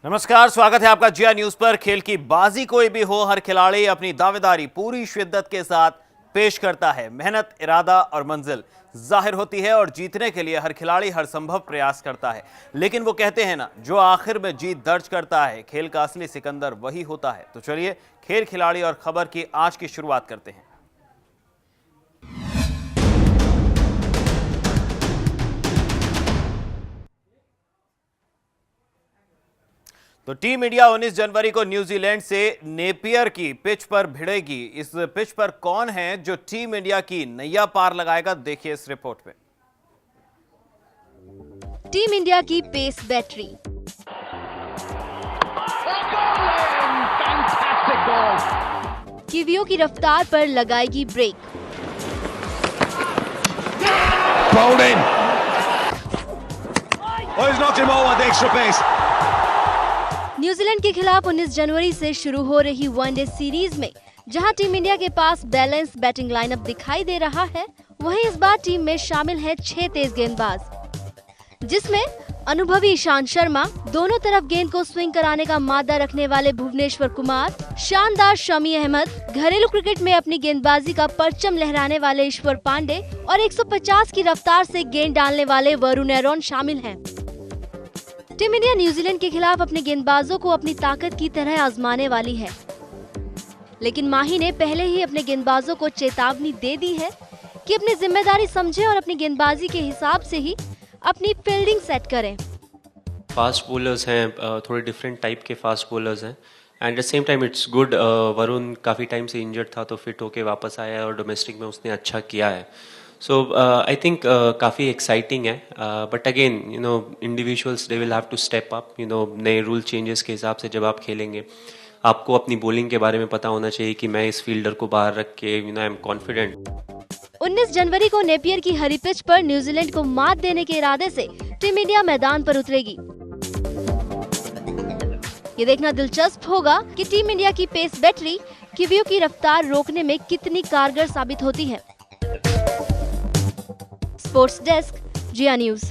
नमस्कार, स्वागत है आपका जिया न्यूज पर। खेल की बाजी कोई भी हो, हर खिलाड़ी अपनी दावेदारी पूरी शिद्दत के साथ पेश करता है। मेहनत, इरादा और मंजिल जाहिर होती है और जीतने के लिए हर खिलाड़ी हर संभव प्रयास करता है। लेकिन वो कहते हैं ना, जो आखिर में जीत दर्ज करता है, खेल का असली सिकंदर वही होता है। तो चलिए खेल, खिलाड़ी और खबर की आज की शुरुआत करते हैं। तो टीम इंडिया 19 जनवरी को न्यूजीलैंड से नेपियर की पिच पर भिड़ेगी। इस पिच पर कौन है जो टीम इंडिया की नैया पार लगाएगा, देखिए इस रिपोर्ट में। टीम इंडिया की पेस बैटरी, कीवियों की रफ्तार पर लगाएगी ब्रेक। न्यूजीलैंड के खिलाफ 19 जनवरी से शुरू हो रही वनडे सीरीज में जहां टीम इंडिया के पास बैलेंस बैटिंग लाइनअप दिखाई दे रहा है, वहीं इस बार टीम में शामिल हैं 6 तेज गेंदबाज, जिसमें अनुभवी ईशांत शर्मा, दोनों तरफ गेंद को स्विंग कराने का मादा रखने वाले भुवनेश्वर कुमार, शानदार शमी अहमद, घरेलू क्रिकेट में अपनी गेंदबाजी का परचम लहराने वाले ईश्वर पांडे और 150 की रफ्तार से गेंद डालने वाले वरुण एरोन शामिल हैं। टीम इंडिया न्यूजीलैंड के खिलाफ अपने गेंदबाजों को अपनी ताकत की तरह आजमाने वाली है, लेकिन माही ने पहले ही अपने गेंदबाजों को चेतावनी दे दी है कि अपनी जिम्मेदारी समझें और अपनी गेंदबाजी के हिसाब से ही अपनी फील्डिंग सेट करें। फास्ट बॉलर्स हैं, थोड़े डिफरेंट टाइप के फास्ट बॉलर्स हैं and at the same time it's good. Varun काफ़ी टाइम से इंजर्ड था तो फिट होके वापस आया है और डोमेस्टिक में उसने अच्छा किया है। सो आई थिंक काफ़ी एक्साइटिंग है, but again you know individuals they will have to step up. You know नए रूल चेंजेस के हिसाब से जब आप खेलेंगे, आपको अपनी बॉलिंग के बारे में पता होना चाहिए कि मैं इस फील्डर को बाहर रख के आई एम कॉन्फिडेंट। 19 जनवरी को नेपियर की हरी पिच पर न्यूजीलैंड को मात देने के इरादे से टीम इंडिया मैदान पर उतरेगी। ये देखना दिलचस्प होगा कि टीम इंडिया की पेस बैटरी कीवियों की रफ्तार रोकने में कितनी कारगर साबित होती है। स्पोर्ट्स डेस्क, जिया न्यूज।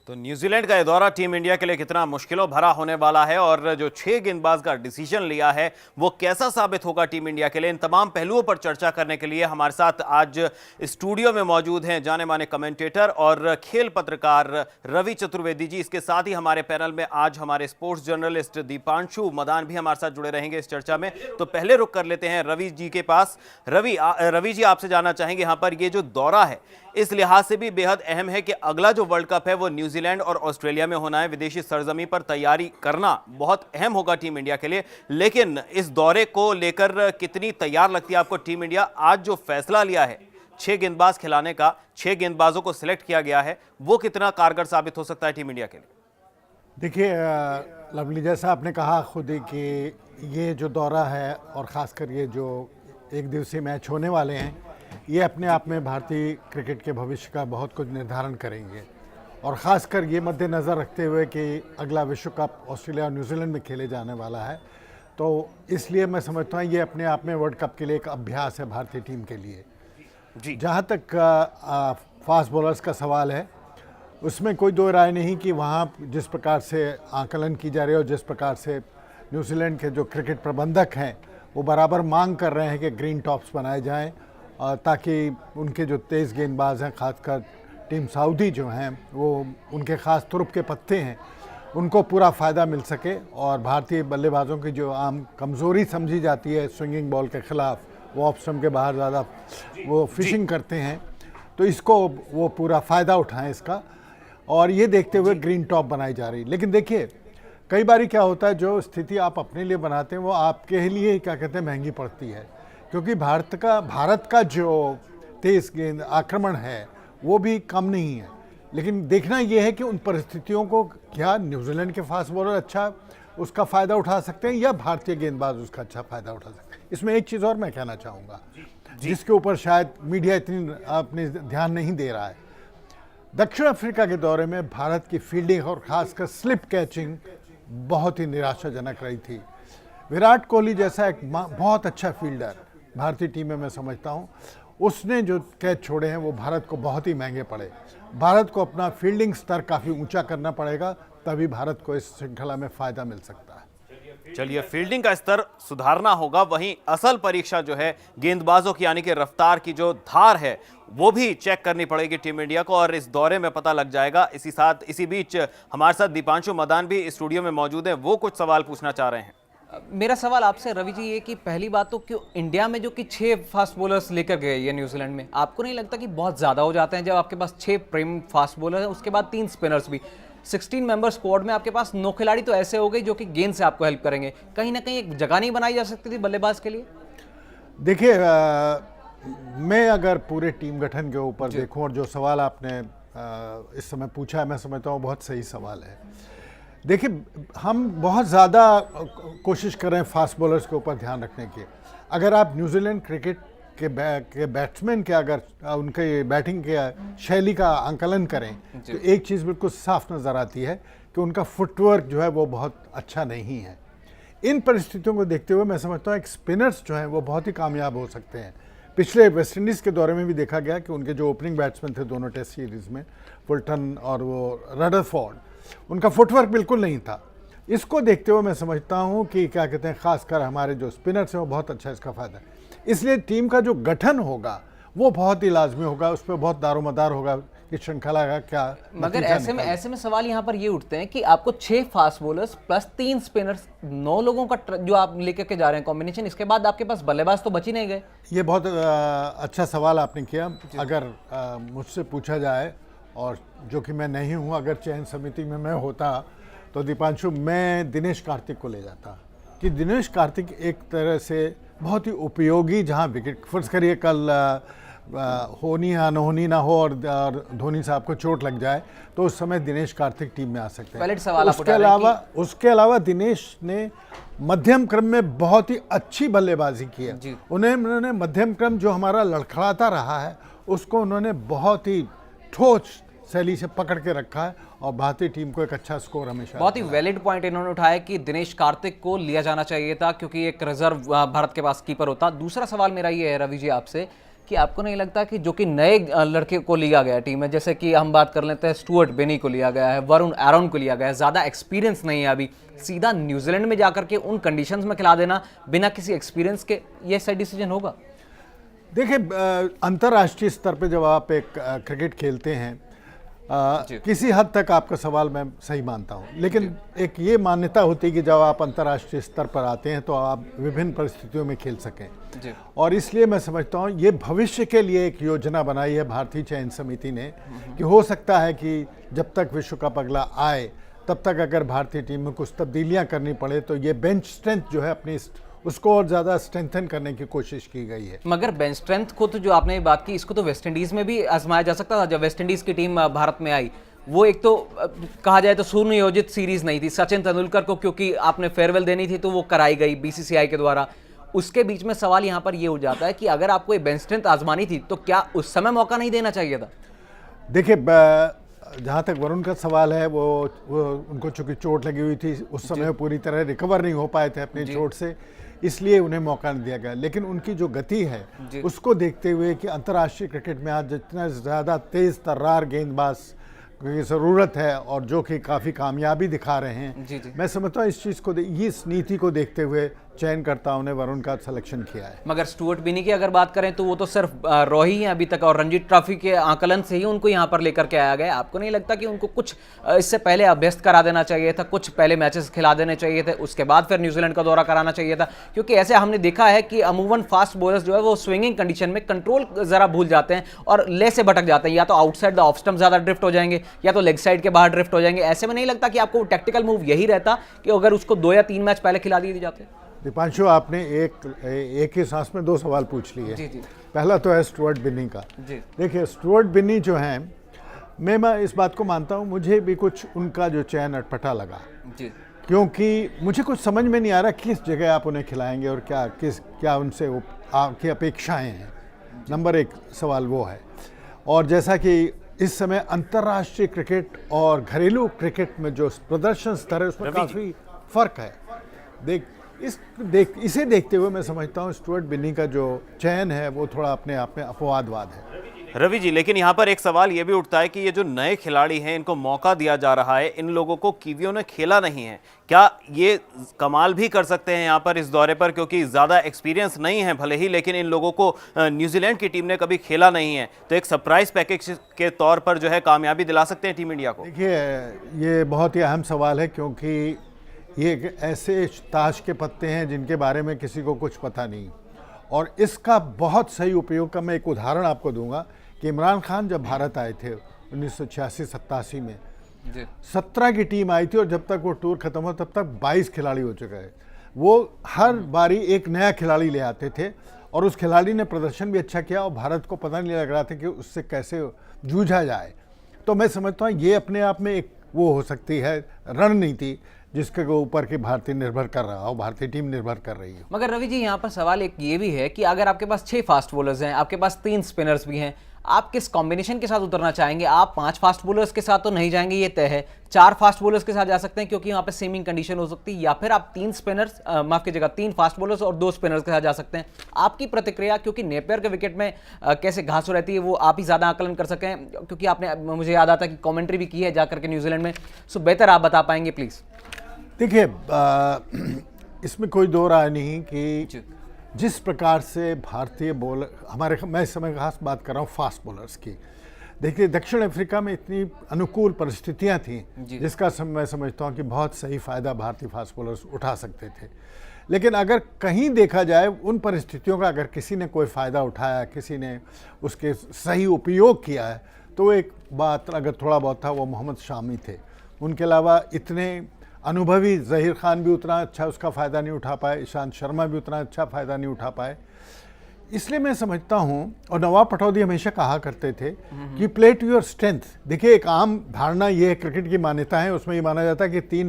तो न्यूजीलैंड का यह दौरा टीम इंडिया के लिए कितना मुश्किलों भरा होने वाला है और जो 6 गेंदबाज का डिसीजन लिया है वो कैसा साबित होगा टीम इंडिया के लिए, इन तमाम पहलुओं पर चर्चा करने के लिए हमारे साथ आज स्टूडियो में मौजूद हैं जाने माने कमेंटेटर और खेल पत्रकार रवि चतुर्वेदी जी। इसके साथ ही हमारे पैनल में आज हमारे स्पोर्ट्स जर्नलिस्ट दीपांशु मदान भी हमारे साथ जुड़े रहेंगे इस चर्चा में। तो पहले रुक कर लेते हैं रवि जी के पास। रवि जी, आपसे जानना चाहेंगे यहाँ पर ये जो दौरा है इस लिहाज से भी बेहद अहम है कि अगला जो वर्ल्ड कप है वो न्यूजीलैंड और ऑस्ट्रेलिया में होना है। विदेशी सरजमी पर तैयारी करना बहुत अहम होगा टीम इंडिया के लिए, लेकिन इस दौरे को लेकर कितनी तैयार लगती है आपको टीम इंडिया? आज जो फैसला लिया है 6 गेंदबाज खिलाने का, 6 गेंदबाजों को सिलेक्ट किया गया है, वो कितना कारगर साबित हो सकता है टीम इंडिया के लिए? देखिए लवली, जैसा आपने कहा खुद ही कि ये जो दौरा है और ख़ासकर ये जो एक दिवसीय मैच होने वाले हैं, ये अपने आप में भारतीय क्रिकेट के भविष्य का बहुत कुछ निर्धारण करेंगे। और ख़ासकर ये मद्देनज़र रखते हुए कि अगला विश्व कप ऑस्ट्रेलिया और न्यूजीलैंड में खेले जाने वाला है, तो इसलिए मैं समझता हूँ ये अपने आप में वर्ल्ड कप के लिए एक अभ्यास है भारतीय टीम के लिए जी। जहाँ तक फास्ट बॉलर्स का सवाल है, उसमें कोई दो राय नहीं कि वहाँ जिस प्रकार से आकलन की जा रही है और जिस प्रकार से न्यूजीलैंड के जो क्रिकेट प्रबंधक हैं वो बराबर मांग कर रहे हैं कि ग्रीन टॉप्स बनाए जाएँ ताकि उनके जो तेज़ गेंदबाज हैं, खासकर टीम सऊदी जो हैं, वो उनके ख़ास तुरुप के पत्ते हैं, उनको पूरा फ़ायदा मिल सके। और भारतीय बल्लेबाजों की जो आम कमज़ोरी समझी जाती है स्विंगिंग बॉल के ख़िलाफ़, वो ऑफ स्टंप के बाहर ज़्यादा वो फिशिंग करते हैं, तो इसको वो पूरा फ़ायदा उठाएं इसका, और ये देखते हुए ग्रीन टॉप बनाई जा रही। लेकिन देखिए कई बार क्या होता है, जो स्थिति आप अपने लिए बनाते हैं वो आपके लिए क्या कहते हैं महंगी पड़ती है, क्योंकि भारत का जो तेज़ गेंद आक्रमण है वो भी कम नहीं है। लेकिन देखना ये है कि उन परिस्थितियों को क्या न्यूजीलैंड के फास्ट बॉलर अच्छा उसका फ़ायदा उठा सकते हैं या भारतीय गेंदबाज उसका अच्छा फ़ायदा उठा सकते हैं। इसमें एक चीज़ और मैं कहना चाहूँगा जिसके ऊपर शायद मीडिया इतनी अपने ध्यान नहीं दे रहा है। दक्षिण अफ्रीका के दौरे में भारत की फील्डिंग और ख़ासकर स्लिप कैचिंग बहुत ही निराशाजनक रही थी। विराट कोहली जैसा एक बहुत अच्छा फील्डर भारतीय टीम में मैं समझता हूँ उसने जो कैच छोड़े हैं वो भारत को बहुत ही महंगे पड़े। भारत को अपना फील्डिंग स्तर काफ़ी ऊंचा करना पड़ेगा, तभी भारत को इस श्रृंखला में फ़ायदा मिल सकता है। चलिए, फील्डिंग का स्तर सुधारना होगा, वहीं असल परीक्षा जो है गेंदबाजों की यानी कि रफ्तार की जो धार है वो भी चेक करनी पड़ेगी टीम इंडिया को, और इस दौरे में पता लग जाएगा। इसी बीच हमारे साथ दीपांशु मदान भी स्टूडियो में मौजूद हैं, वो कुछ सवाल पूछना चाह रहे हैं। मेरा सवाल आपसे रवि जी ये कि पहली बात तो क्यों इंडिया में जो कि 6 फास्ट बॉलर्स लेकर गए ये न्यूजीलैंड में, आपको नहीं लगता कि बहुत ज़्यादा हो जाते हैं जब आपके पास 6 प्रीमियम फास्ट बॉलर हैं, उसके बाद 3 स्पिनर्स भी, 16 मेंबर स्क्वाड में आपके पास 9 खिलाड़ी तो ऐसे हो गए जो कि गेंद से आपको हेल्प करेंगे। कहीं ना कहीं एक जगह नहीं बनाई जा सकती थी बल्लेबाज के लिए? देखिए, मैं अगर पूरे टीम गठन के ऊपर देखूं और जो सवाल आपने इस समय पूछा है, मैं समझता हूँ बहुत सही सवाल है। देखिए, हम बहुत ज़्यादा कोशिश कर रहे हैं फास्ट बॉलर्स के ऊपर ध्यान रखने की। अगर आप न्यूजीलैंड क्रिकेट के बैट्समैन के अगर उनके बैटिंग के शैली का आंकलन करें तो एक चीज़ बिल्कुल साफ नज़र आती है कि उनका फुटवर्क जो है वो बहुत अच्छा नहीं है। इन परिस्थितियों को देखते हुए मैं समझता हूँ एक स्पिनर्स जो हैं वो बहुत ही कामयाब हो सकते हैं। पिछले वेस्ट इंडीज़ के दौरे में भी देखा गया कि उनके जो ओपनिंग बैट्समैन थे दोनों टेस्ट सीरीज़ में, फुलटन और वो रदरफोर्ड, उनका फुटवर्क बिल्कुल नहीं था। इसको देखते हुए मैं समझता हूँ कि क्या कहते हैं, ख़ासकर हमारे जो स्पिनर्स हैं वो बहुत अच्छा इसका फ़ायदा है। इसलिए टीम का जो गठन होगा वो बहुत ही लाजमी होगा, उस पर बहुत दारोमदार होगा कि श्रृंखला का क्या। मगर ऐसे में सवाल यहाँ पर ये उठते हैं कि आपको 6 फास्ट बॉलर्स प्लस 3 स्पिनर्स, 9 लोगों का जो आप लेकर के जा रहे हैं कॉम्बिनेशन, इसके बाद आपके पास बल्लेबाज तो बच ही नहीं गए। ये बहुत अच्छा सवाल आपने किया। अगर मुझसे पूछा जाए, और जो कि मैं नहीं हूँ, अगर चयन समिति में मैं होता तो दीपांशु, मैं दिनेश कार्तिक को ले जाता कि दिनेश कार्तिक एक तरह से बहुत ही उपयोगी, जहाँ विकेट फर्ज करिए कल होनी या अनहोनी ना हो और धोनी साहब को चोट लग जाए तो उस समय दिनेश कार्तिक टीम में आ सकते हैं। सवाल उसके अलावा दिनेश ने मध्यम क्रम में बहुत ही अच्छी बल्लेबाजी की है। उन्होंने मध्यम क्रम जो हमारा लड़खड़ाता रहा है उसको उन्होंने बहुत ही ठोस शैली से पकड़ के रखा है और भारतीय टीम को एक अच्छा स्कोर हमेशा। बहुत ही वैलिड पॉइंट इन्होंने उठाया कि दिनेश कार्तिक को लिया जाना चाहिए था क्योंकि एक रिजर्व भारत के पास कीपर होता। दूसरा सवाल मेरा ये है रवि जी आपसे कि आपको नहीं लगता कि जो कि नए लड़के को लिया गया टीम में, जैसे कि हम बात कर लेते हैं स्टुअर्ट बिनी को लिया गया है, वरुण एरोन को लिया गया है, ज़्यादा एक्सपीरियंस नहीं है अभी, सीधा न्यूजीलैंड में जाकर के उन कंडीशंस में खिला देना बिना किसी एक्सपीरियंस के, ये सही डिसीजन होगा? देखिए, अंतर्राष्ट्रीय स्तर पे जब आप एक क्रिकेट खेलते हैं, किसी हद तक आपका सवाल मैं सही मानता हूँ, लेकिन एक ये मान्यता होती है कि जब आप अंतर्राष्ट्रीय स्तर पर आते हैं तो आप विभिन्न परिस्थितियों में खेल सकें। और इसलिए मैं समझता हूँ ये भविष्य के लिए एक योजना बनाई है भारतीय चयन समिति ने कि हो सकता है कि जब तक विश्व कप अगला आए तब तक अगर भारतीय टीम में कुछ तब्दीलियाँ करनी पड़े तो ये बेंच स्ट्रेंथ जो है अपनी उसको और ज़्यादा स्ट्रेंथन करने की कोशिश की गई है। मगर बेंच स्ट्रेंथ को तो जो आपने बात की, इसको तो वेस्ट इंडीज़ में भी आजमाया जा सकता था। जब वेस्ट इंडीज़ की टीम भारत में आई, वो एक तो कहा जाए तो सुनियोजित सीरीज नहीं थी। सचिन तेंदुलकर को क्योंकि आपने फेयरवेल देनी थी तो वो कराई गई बीसीसीआई के द्वारा। उसके बीच में सवाल यहाँ पर ये हो जाता है कि अगर आपको ये बेंच स्ट्रेंथ आजमानी थी तो क्या उस समय मौका नहीं देना चाहिए था? देखिए, जहाँ तक वरुण का सवाल है, वो उनको चूंकि चोट लगी हुई थी, उस समय पूरी तरह रिकवर नहीं हो पाए थे अपनी चोट से, इसलिए उन्हें मौका नहीं दिया गया। लेकिन उनकी जो गति है उसको देखते हुए कि अंतर्राष्ट्रीय क्रिकेट में आज जितना ज़्यादा तेज़ तर्रार गेंदबाज की ज़रूरत है और जो कि काफ़ी कामयाबी दिखा रहे हैं, मैं समझता हूँ इस चीज़ को, इस नीति को देखते हुए चयनकर्ताओं ने वरुण का सिलेक्शन किया है। मगर स्टुअर्ट बिनी की अगर बात करें तो वो तो सिर्फ रोही हैं अभी तक, और रणजी ट्रॉफी के आकलन से ही उनको यहाँ पर लेकर के आया गया। आपको नहीं लगता कि उनको कुछ इससे पहले अभ्यस्त करा देना चाहिए था, कुछ पहले मैचेस खिला देने चाहिए थे, उसके बाद फिर न्यूजीलैंड का दौरा कराना चाहिए था? क्योंकि ऐसे हमने देखा है कि अमूमन फास्ट बॉलर्स जो है वो स्विंगिंग कंडीशन में कंट्रोल जरा भूल जाते हैं और ले से भटक जाते हैं, या तो आउटसाइड द ऑफ स्टंप ज़्यादा ड्रिफ्ट हो जाएंगे या तो लेग साइड के बाहर ड्रिफ्ट हो जाएंगे। ऐसे में नहीं लगता कि आपको टैक्टिकल मूव यही रहता कि अगर उसको 2 या 3 मैच पहले खिला दिए जाते? दीपांशु, आपने एक ही सांस में 2 सवाल पूछ लिए। पहला तो है स्टुअर्ट बिन्नी का। देखिए, स्टुअर्ट बिन्नी जो हैं, मैं इस बात को मानता हूँ, मुझे भी कुछ उनका जो चयन अटपटा लगा, क्योंकि मुझे कुछ समझ में नहीं आ रहा किस जगह आप उन्हें खिलाएंगे और क्या उनसे आपकी अपेक्षाएं हैं। नंबर 1 सवाल वो है। और जैसा कि इस समय अंतर्राष्ट्रीय क्रिकेट और घरेलू क्रिकेट में जो प्रदर्शन स्तर है उसमें काफ़ी फ़र्क है। इसे देखते हुए मैं समझता हूँ स्टुअर्ट बिन्नी का जो चयन है वो थोड़ा अपने आप में अपवादवाद है। रवि जी, लेकिन यहाँ पर एक सवाल ये भी उठता है कि ये जो नए खिलाड़ी हैं इनको मौका दिया जा रहा है, इन लोगों को कीवियों ने खेला नहीं है, क्या ये कमाल भी कर सकते हैं यहाँ पर इस दौरे पर? क्योंकि ज़्यादा एक्सपीरियंस नहीं है भले ही, लेकिन इन लोगों को न्यूजीलैंड की टीम ने कभी खेला नहीं है, तो एक सरप्राइज पैकेज के तौर पर जो है कामयाबी दिला सकते हैं टीम इंडिया को? देखिए, ये बहुत ही अहम सवाल है क्योंकि ये एक ऐसे ताश के पत्ते हैं जिनके बारे में किसी को कुछ पता नहीं, और इसका बहुत सही उपयोग का मैं एक उदाहरण आपको दूंगा कि इमरान खान जब भारत आए थे 1986-87 में, 17 की टीम आई थी और जब तक वो टूर खत्म हुआ तब तक 22 खिलाड़ी हो चुके हैं। वो हर बारी एक नया खिलाड़ी ले आते थे और उस खिलाड़ी ने प्रदर्शन भी अच्छा किया और भारत को पता नहीं लग रहा था कि उससे कैसे जूझा जाए। तो मैं समझता हूँ ये अपने आप में एक वो हो सकती है रणनीति जिसके ऊपर कि भारतीय निर्भर कर रहा हो, भारतीय टीम निर्भर कर रही है। मगर रवि जी, यहाँ पर सवाल एक ये भी है कि अगर आपके पास 6 फास्ट बॉलर्स हैं, आपके पास 3 स्पिनर्स भी हैं, आप किस कॉम्बिनेशन के साथ उतरना चाहेंगे? आप 5 फास्ट बॉलर्स के साथ तो नहीं जाएंगे, ये तय है। 4 फास्ट बॉलर्स के साथ जा सकते हैं क्योंकि यहाँ पे सीमिंग कंडीशन हो सकती है, या फिर आप 3 स्पिनर्स माफ कीजिएगा 3 फास्ट बॉलर्स और 2 स्पिनर्स के साथ जा सकते हैं। आपकी प्रतिक्रिया, क्योंकि नेपियर के विकेट में कैसे घास रहती है वो आप ही ज्यादा आकलन कर सकें, क्योंकि आपने, मुझे याद आता कि कॉमेंट्री भी की है जाकर के न्यूजीलैंड में, सो बेहतर आप बता पाएंगे प्लीज। देखिए, इसमें कोई दो राय नहीं कि जिस प्रकार से भारतीय बॉलर हमारे, मैं इस समय खास बात कर रहा हूँ फास्ट बॉलर्स की। देखिए, दक्षिण अफ्रीका में इतनी अनुकूल परिस्थितियाँ थीं जिसका मैं समझता हूँ कि बहुत सही फ़ायदा भारतीय फास्ट बॉलर्स उठा सकते थे। लेकिन अगर कहीं देखा जाए उन परिस्थितियों का अगर किसी ने कोई फ़ायदा उठाया, किसी ने उसके सही उपयोग किया है, तो एक बात अगर थोड़ा बहुत था वो मोहम्मद शामी थे। उनके अलावा इतने अनुभवी ज़हीर खान भी उतना अच्छा उसका फ़ायदा नहीं उठा पाए, ईशांत शर्मा भी उतना अच्छा फ़ायदा नहीं उठा पाए। इसलिए मैं समझता हूँ, और नवाब पटौदी हमेशा कहा करते थे कि प्ले टू योर स्ट्रेंथ। देखिए, एक आम धारणा ये है, क्रिकेट की मान्यता है, उसमें ये माना जाता है कि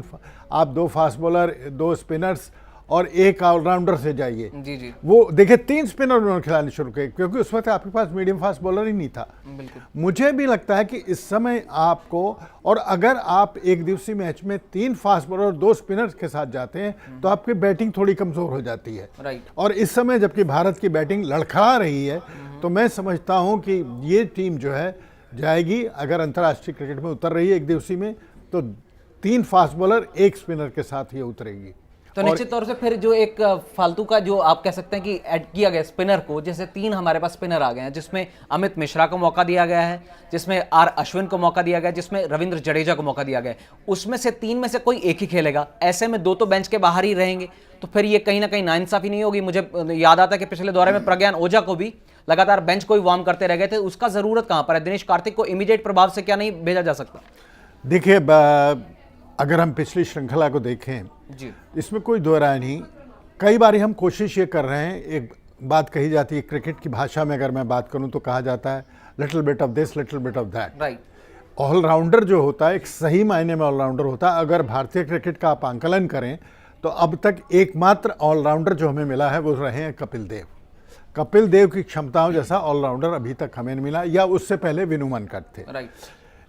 2 फास्ट बॉलर, 2 स्पिनर्स और 1 ऑलराउंडर से जाइए। जी। वो देखिए 3 स्पिनर उन्होंने खिलाने शुरू किए क्योंकि उस वक्त आपके पास मीडियम फास्ट बॉलर ही नहीं था। मुझे भी लगता है कि इस समय आपको, और अगर आप एक दिवसीय मैच में 3 फास्ट बॉलर और 2 स्पिनर्स के साथ जाते हैं तो आपकी बैटिंग थोड़ी कमजोर हो जाती है। और इस समय जबकि भारत की बैटिंग लड़खड़ा रही है, तो मैं समझता हूं कि ये टीम जो है जाएगी, अगर अंतर्राष्ट्रीय क्रिकेट में उतर रही है एक दिवसीय में, तो 3 फास्ट बॉलर 1 स्पिनर के साथ ये उतरेगी। तो निश्चित तौर से फिर जो एक फालतू का जो आप कह सकते हैं कि ऐड किया गया स्पिनर को, जैसे 3 हमारे पास स्पिनर आ गए हैं, जिसमें अमित मिश्रा को मौका दिया गया है, जिसमें आर अश्विन को मौका दिया गया है, जिसमें रविंद्र जडेजा को मौका दिया गया है, उसमें से 3 में से कोई एक ही खेलेगा। ऐसे में 2 तो बेंच के बाहर ही रहेंगे, तो फिर ये कहीं ना कहीं नाइंसाफी नहीं होगी। मुझे याद आता है कि पिछले दौरे में प्रज्ञान ओझा को भी लगातार बेंच को ही वार्म करते रह गए थे, उसका जरूरत कहां पर है? दिनेश कार्तिक को इमीडिएट प्रभाव से क्या नहीं भेजा जा सकता? देखिए, अगर हम पिछली श्रृंखला को देखें जी, इसमें कोई दो राय नहीं। कई बार हम कोशिश ये कर रहे हैं, एक बात कही जाती है क्रिकेट की भाषा में, अगर मैं बात करूं तो कहा जाता है little bit of this, little bit of that. Right. Allrounder जो होता है, एक सही मायने में ऑलराउंडर होता है। अगर भारतीय क्रिकेट का आप आंकलन करें तो अब तक एकमात्र ऑलराउंडर जो हमें मिला है वो रहे हैं कपिल देव। कपिल देव की क्षमताओं जैसा ऑलराउंडर अभी तक हमें नहीं मिला, या उससे पहले विनू मनकट थे। राइट।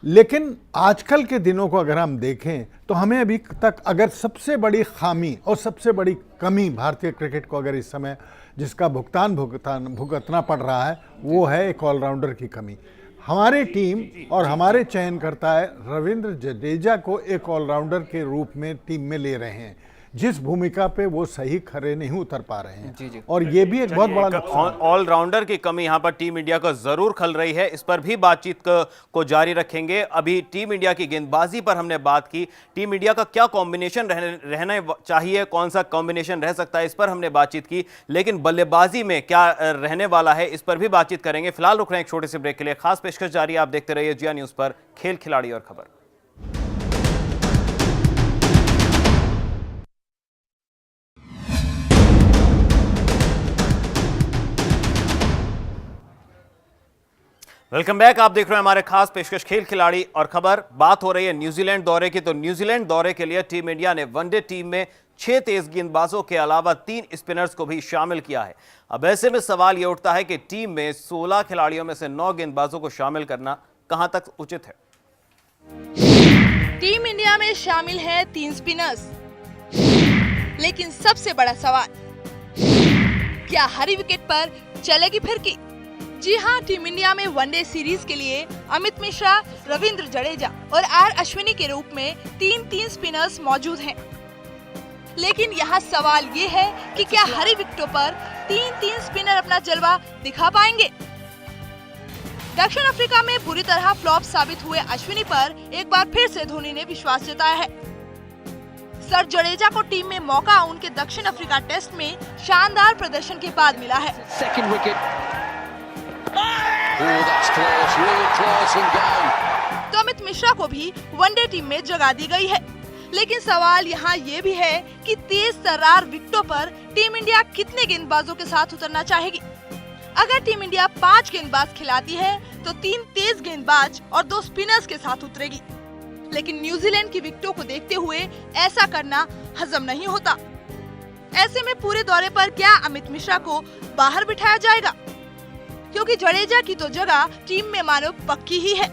लेकिन आजकल के दिनों को अगर हम देखें तो हमें अभी तक अगर सबसे बड़ी खामी और सबसे बड़ी कमी भारतीय क्रिकेट को अगर इस समय जिसका भुगतना पड़ रहा है, वो है एक ऑलराउंडर की कमी। हमारी टीम और हमारे चयनकर्ता है रविंद्र जडेजा को एक ऑलराउंडर के रूप में टीम में ले रहे हैं, जिस भूमिका पे वो सही खरे नहीं उतर पा रहे हैं। जी। और ये भी एक बहुत बड़ा ऑलराउंडर की कमी यहां पर टीम इंडिया को जरूर खल रही है। इस पर भी बातचीत को जारी रखेंगे। अभी टीम इंडिया की गेंदबाजी पर हमने बात की, टीम इंडिया का क्या कॉम्बिनेशन रहना चाहिए, कौन सा कॉम्बिनेशन रह सकता है, इस पर हमने बातचीत की। लेकिन बल्लेबाजी में क्या रहने वाला है, इस पर भी बातचीत करेंगे। फिलहाल रुक रहे हैं एक छोटे से ब्रेक के लिए। खास पेशकश जारी, आप देखते रहिए जिया न्यूज पर खेल, खिलाड़ी और खबर। वेलकम बैक, आप देख रहे हैं हमारे खास पेशकश खेल, खिलाड़ी और खबर। बात हो रही है न्यूजीलैंड दौरे की। तो न्यूजीलैंड दौरे के लिए टीम इंडिया ने वनडे टीम में 6 तेज गेंदबाजों के अलावा 3 स्पिनर्स को भी शामिल किया है। अब ऐसे में सवाल यह उठता है कि टीम में 16 खिलाड़ियों में से 9 गेंदबाजों को शामिल करना कहां तक उचित है। टीम इंडिया में शामिल है 3 स्पिनर्स। लेकिन सबसे बड़ा सवाल, क्या हरी विकेट पर चलेगी फिरकी? जी हाँ, टीम इंडिया में वनडे सीरीज के लिए अमित मिश्रा, रविंद्र जडेजा और आर अश्विनी के रूप में तीन स्पिनर्स मौजूद हैं। लेकिन यहाँ सवाल ये है कि क्या हरी विकेटों पर तीन स्पिनर अपना जलवा दिखा पाएंगे? दक्षिण अफ्रीका में बुरी तरह फ्लॉप साबित हुए अश्विनी पर एक बार फिर से धोनी ने विश्वास जताया है। सर जडेजा को टीम में मौका उनके दक्षिण अफ्रीका टेस्ट में शानदार प्रदर्शन के बाद मिला है। तो अमित मिश्रा को भी वनडे टीम में जगह दी गई है। लेकिन सवाल यहाँ ये भी है कि तेज तर्रार विकेटों पर टीम इंडिया कितने गेंदबाजों के साथ उतरना चाहेगी? अगर टीम इंडिया 5 गेंदबाज खिलाती है तो 3 तेज गेंदबाज और 2 स्पिनर्स के साथ उतरेगी। लेकिन न्यूजीलैंड की विकेटों को देखते हुए ऐसा करना हजम नहीं होता। ऐसे में पूरे दौरे पर क्या अमित मिश्रा को बाहर बिठाया जाएगा? क्योंकि जडेजा की तो जगह टीम में मानो पक्की ही है।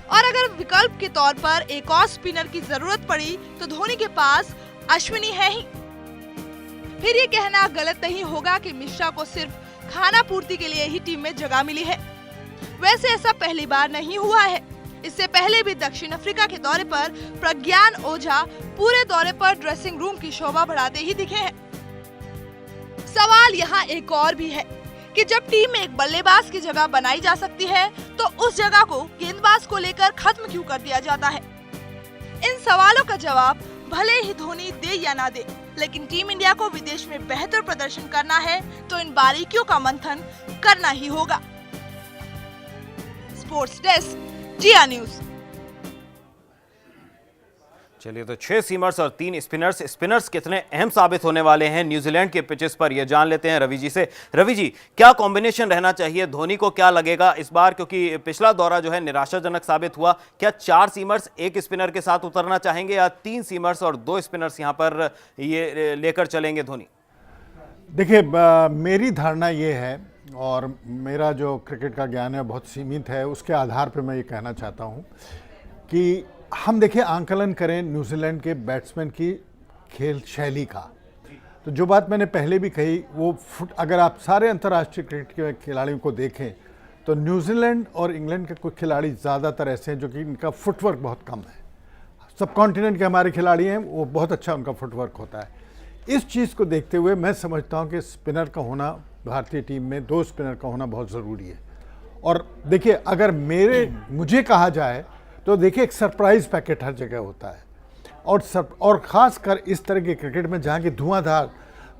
और अगर विकल्प के तौर पर एक और स्पिनर की जरूरत पड़ी तो धोनी के पास अश्विनी है ही। फिर ये कहना गलत नहीं होगा कि मिश्रा को सिर्फ खाना पूर्ति के लिए ही टीम में जगह मिली है। वैसे ऐसा पहली बार नहीं हुआ है। इससे पहले भी दक्षिण अफ्रीका के दौरे पर प्रज्ञान ओझा पूरे दौरे पर ड्रेसिंग रूम की शोभा बढ़ाते ही दिखे हैं। सवाल यहाँ एक और भी है कि जब टीम में एक बल्लेबाज की जगह बनाई जा सकती है तो उस जगह को गेंदबाज को लेकर खत्म क्यों कर दिया जाता है? इन सवालों का जवाब भले ही धोनी दे या ना दे, लेकिन टीम इंडिया को विदेश में बेहतर प्रदर्शन करना है तो इन बारीकियों का मंथन करना ही होगा। स्पोर्ट्स डेस्क, जिया न्यूज। चलिए, तो 6 सीमर्स और 3 स्पिनर्स कितने अहम साबित होने वाले हैं न्यूजीलैंड के पिचेस पर, यह जान लेते हैं रवि जी से। रवि जी, क्या कॉम्बिनेशन रहना चाहिए? धोनी को क्या लगेगा इस बार, क्योंकि पिछला दौरा जो है निराशाजनक साबित हुआ। क्या 4 सीमर्स 1 स्पिनर के साथ उतरना चाहेंगे या 3 सीमर्स और 2 स्पिनर्स यहां पर ये लेकर चलेंगे धोनी? देखिए, मेरी धारणा ये है और मेरा जो क्रिकेट का ज्ञान है बहुत सीमित है, उसके आधार पर मैं ये कहना चाहता हूँ कि हम देखिए आंकलन करें न्यूजीलैंड के बैट्समैन की खेल शैली का, तो जो बात मैंने पहले भी कही वो अगर आप सारे अंतर्राष्ट्रीय क्रिकेट के खिलाड़ियों को देखें तो न्यूजीलैंड और इंग्लैंड के कुछ खिलाड़ी ज़्यादातर ऐसे हैं जो कि इनका फुटवर्क बहुत कम है। सब कॉन्टिनेंट के हमारे खिलाड़ी हैं, वो बहुत अच्छा उनका फुटवर्क होता है। इस चीज़ को देखते हुए मैं समझता हूँ कि स्पिनर का होना भारतीय टीम में 2 स्पिनर का होना बहुत ज़रूरी है। और देखिए, अगर मुझे कहा जाए तो देखिए एक सरप्राइज पैकेट हर जगह होता है और ख़ास कर इस तरह के क्रिकेट में जहाँ की धुआंधार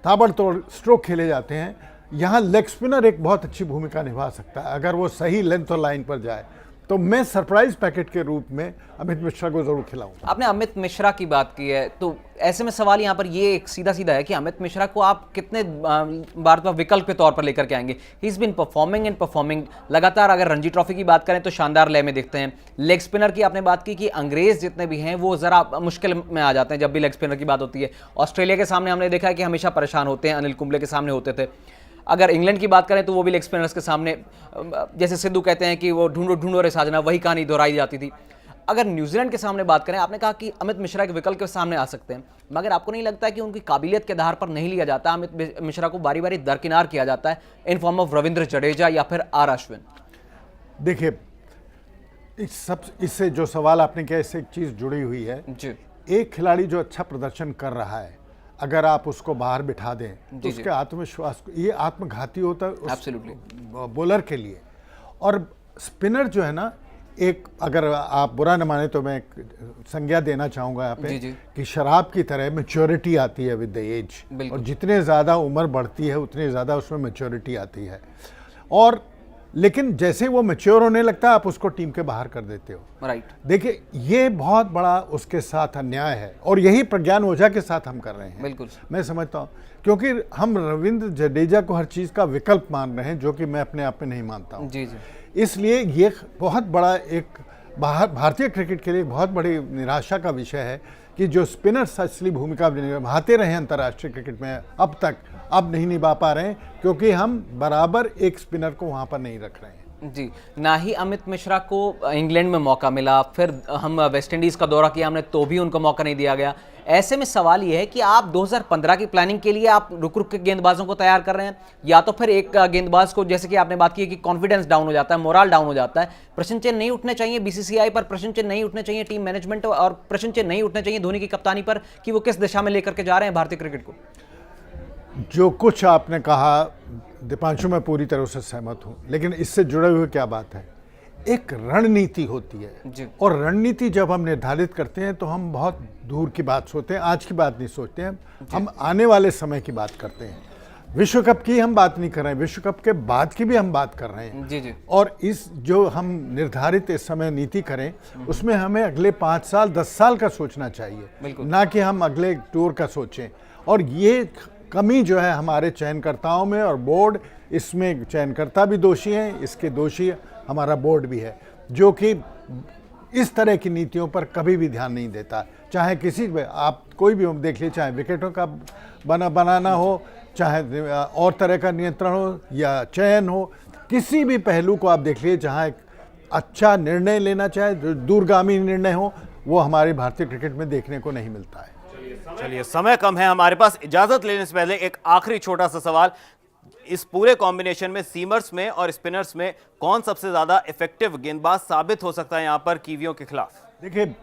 ताबड़तोड़ स्ट्रोक खेले जाते हैं, यहाँ लेग स्पिनर एक बहुत अच्छी भूमिका निभा सकता है अगर वो सही लेंथ और लाइन पर जाए। तो मैं सरप्राइज पैकेट के रूप में अमित मिश्रा को जरूर खिलाऊंगा। आपने अमित मिश्रा की बात की है, तो ऐसे में सवाल यहाँ पर ये एक सीधा सीधा है कि अमित मिश्रा को आप कितने बार पर विकल्प के तौर पर लेकर के आएंगे? ही इज बीन परफॉर्मिंग लगातार। अगर रणजी ट्रॉफी की बात करें तो शानदार लय में दिखते हैं। लेग स्पिनर की आपने बात की कि अंग्रेज जितने भी हैं वो जरा मुश्किल में आ जाते हैं जब भी लेग स्पिनर की बात होती है। ऑस्ट्रेलिया के सामने हमने देखा है कि हमेशा परेशान होते हैं, अनिल कुंबले के सामने होते थे। अगर इंग्लैंड की बात करें तो वो भी लेग स्पिनर्स के सामने, जैसे सिद्धू कहते हैं कि वो ढूंढो रे साजना, वही कहानी दोहराई जाती थी। अगर न्यूजीलैंड के सामने बात करें, आपने कहा कि अमित मिश्रा के विकल्प के सामने आ सकते हैं, मगर आपको नहीं लगता कि उनकी काबिलियत के आधार पर नहीं लिया जाता? अमित मिश्रा को बारी बारी दरकिनार किया जाता है in form of Ravindra Jadeja या फिर आर अश्विन। देखिए, इससे जो सवाल आपने किया, इससे एक चीज़ जुड़ी हुई है जी। एक खिलाड़ी जो अच्छा प्रदर्शन कर रहा है, अगर आप उसको बाहर बिठा दें तो उसके आत्मविश्वास, ये आत्मघाती होता है बॉलर के लिए। और स्पिनर जो है ना, एक अगर आप बुरा न माने तो मैं एक संज्ञा देना चाहूँगा यहाँ पे कि शराब की तरह मैच्योरिटी आती है विद द एज, और जितने ज़्यादा उम्र बढ़ती है उतनी ज़्यादा उसमें मैच्योरिटी आती है। और लेकिन जैसे वो मैच्योर होने लगता है आप उसको टीम के बाहर कर देते हो। राइट। देखिए, ये बहुत बड़ा उसके साथ अन्याय है और यही प्रज्ञान ओझा के साथ हम कर रहे हैं। बिल्कुल, मैं समझता हूँ, क्योंकि हम रविंद्र जडेजा को हर चीज़ का विकल्प मान रहे हैं, जो कि मैं अपने आप में नहीं मानता हूँ। जी जी। इसलिए ये बहुत बड़ा एक भारतीय क्रिकेट के लिए बहुत बड़ी निराशा का विषय है कि जो स्पिनर्स असली भूमिका निभाते रहे अंतर्राष्ट्रीय क्रिकेट में अब तक, अब नहीं निभा पा रहे हैं क्योंकि हम बराबर एक स्पिनर को वहाँ पर नहीं रख रहे हैं। जी, ना ही अमित मिश्रा को इंग्लैंड में मौका मिला, फिर हम वेस्ट इंडीज़ का दौरा किया हमने तो भी उनको मौका नहीं दिया गया। ऐसे में सवाल ये है कि आप 2015 की प्लानिंग के लिए आप रुक रुक के गेंदबाजों को तैयार कर रहे हैं, या तो फिर एक गेंदबाज को, जैसे कि आपने बात की कि कॉन्फिडेंस डाउन हो जाता है, मोरल डाउन हो जाता है, प्रश्न चिन्ह नहीं उठने चाहिए बीसीसीआई पर, प्रश्न चिन्ह नहीं उठने चाहिए टीम मैनेजमेंट और प्रश्न चिन्ह नहीं उठने चाहिए धोनी की कप्तानी पर कि वो किस दिशा में लेकर के जा रहे हैं भारतीय क्रिकेट को। जो कुछ आपने कहा दीपांशु, मैं पूरी तरह से सहमत हूं, लेकिन इससे जुड़े हुए क्या बात है, एक रणनीति होती है जी। और रणनीति जब हम निर्धारित करते हैं तो हम बहुत दूर की बात सोचते हैं, आज की बात नहीं सोचते हैं, हम आने वाले समय की बात करते हैं। विश्व कप की हम बात नहीं कर रहे हैं, विश्व कप के बाद की भी हम बात कर रहे हैं। जी जी। और इस जो हम निर्धारित इस समय नीति करें उसमें हमें अगले 5 साल 10 साल का सोचना चाहिए, ना कि हम अगले टूर का सोचें। और ये कमी जो है हमारे चयनकर्ताओं में, और बोर्ड इसमें चयनकर्ता भी दोषी हैं, इसके दोषी हमारा बोर्ड भी है, जो कि इस तरह की नीतियों पर कभी भी ध्यान नहीं देता। चाहे किसी आप कोई भी देख लीजिए, चाहे विकेटों का बनाना हो, चाहे और तरह का नियंत्रण हो या चयन हो, किसी भी पहलू को आप देख लीजिए जहाँ एक अच्छा निर्णय लेना चाहे, जो दूरगामी निर्णय हो, वो हमारे भारतीय क्रिकेट में देखने को नहीं मिलता है। चलिए, समय कम है हमारे पास, इजाजत लेने से पहले एक आखिरी छोटा सा सवाल, इस पूरे कॉम्बिनेशन में सीमर्स में और स्पिनर्स में कौन सबसे ज्यादा इफेक्टिव गेंदबाज साबित हो सकता है यहां पर कीवियों के खिलाफ? देखिए,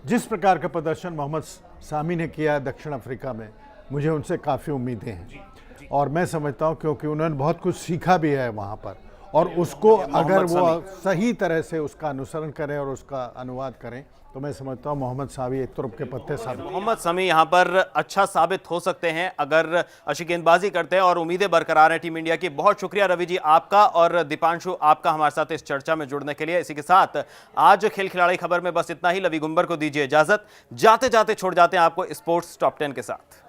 जिस प्रकार का प्रदर्शन मोहम्मद सामी ने किया दक्षिण अफ्रीका में, मुझे उनसे काफ़ी उम्मीदें हैं और मैं समझता हूं क्योंकि उन्होंने बहुत कुछ सीखा भी है वहां पर, और उसको अगर वो सही तरह से उसका अनुसरण करें और उसका अनुवाद करें तो मैं समझता हूं मोहम्मद सामी एक तुरुप के पत्ते साबित। मोहम्मद शमी यहां पर अच्छा साबित हो सकते हैं अगर अच्छी गेंदबाजी करते हैं और उम्मीदें बरकरार हैं टीम इंडिया की। बहुत शुक्रिया रवि जी आपका और दीपांशु आपका हमारे साथ इस चर्चा में जुड़ने के लिए। इसी के साथ आज खेल खिलाड़ी खबर में बस इतना ही। लवी गुंबर को दीजिए इजाजत, जाते जाते छोड़ जाते हैं आपको स्पोर्ट्स टॉप 10 के साथ।